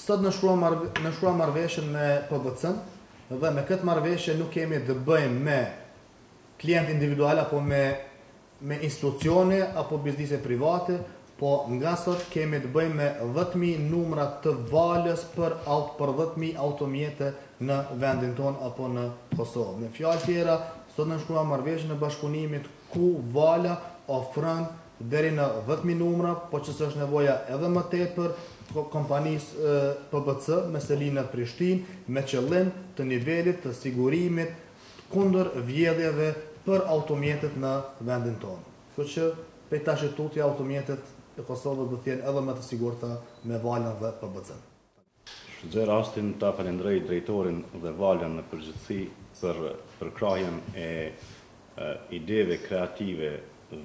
Sot në shkruam marrëveshjen me PBC-n dhe me këtë marrëveshje nuk kemi të bëjmë me klient individual apo me institucione apo biznise private, po nga sot kemi të bëjmë me 10.000 numra të valës për 10.000 automjete në vendin ton apo në Kosovë. Në fjalë tjera, sot në shkruam marrëveshje në bashkëpunimit ku vala ofron deri në 10.000 numra, po që s'është nevoja edhe më tepër kompanisë PBC me selinë në Prishtinë me qëllim të nivelit të sigurimit kundër vjedhjeve për automjetet në vendin tonë. Kështu që prej tash tutje automjetet e Kosovës do të jenë edhe më të sigurta me valën dhe PBC. Shfrytëzoj rastin ta falenderoj drejtorin dhe valën në përgjithësi për përkrahjen e ideve kreative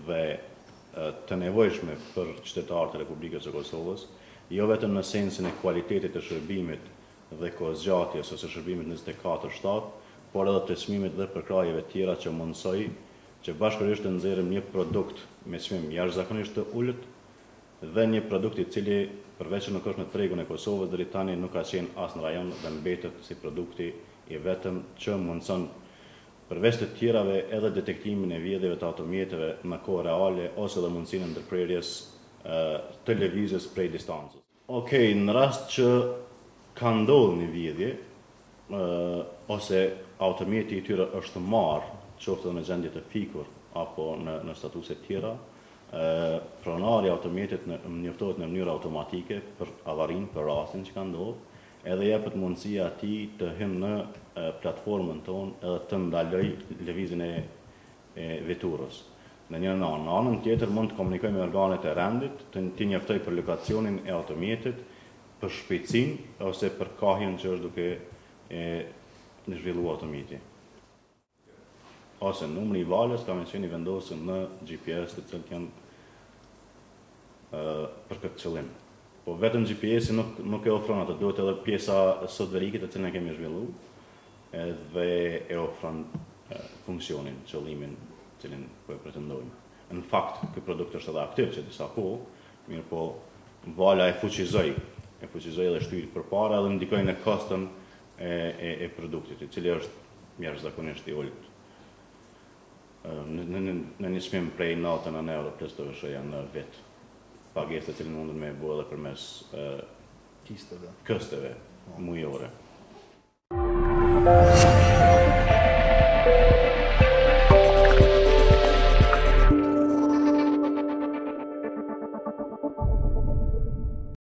dhe të nevojshme për qytetarët e Republikës së Kosovës, jo vetëm në sensin e kualitetit të shërbimit dhe kohëzgjatjes ose shërbimit 24/7, por edhe të çmimit dhe përkrahjeve tjera që mundsoj që bashkërisht të nxjerrim një produkt me çmim jashtëzakonisht të ulët dhe një produkt i cili përveç që nuk është në tregun e Kosovës deri tani nuk ka qenë as në rajon dhe mbetet si produkti i vetëm që mundson përveç të tjerave edhe detektimin e vjedhjeve të automjeteve në kohë reale ose edhe mundësinë e ndërprerjes të lëvizjes prej distancës. Okej, në rast që ka ndodhur një vjedhje ose automjeti i tyre është marrë, qoftë në gjendje të fikur apo në statuse tjera, pronari i automjetit njoftohet në mënyrë automatike për avarinë, për rastin që ka ndodhur, edhe jepet mundësia atij të hyjë në platformën tonë edhe të ndaloj lëvizjen e veturës. Në një anë. Në anën tjetër mund të komunikoj me organet e rendit, të njoftoj për lokacionin e automjetit, për shpejtësinë ose për kahjen që është duke zhvilluar automjeti. Ose numri i valës ka mencionin vendosur në GPS të cilët janë për këtë qëllim. Po vetëm GPS-i nuk e ofron atë, duhet edhe pjesa softverike të cilën e kemi zhvilluar dhe e ofron funksionin, qëllimin cilin po e pretendojmë. Në fakt, ky produkt është edhe aktiv që disa kohë, mirë po vala e fuqizoi edhe shtyri përpara dhe ndikoi në kostën e produktit, i cili është jashtëzakonisht i ulët. Në një çmim prej 99 euro plus të vëshëja në vit. Pagesë të cilën mundën me bëu edhe përmes kësteve mujore.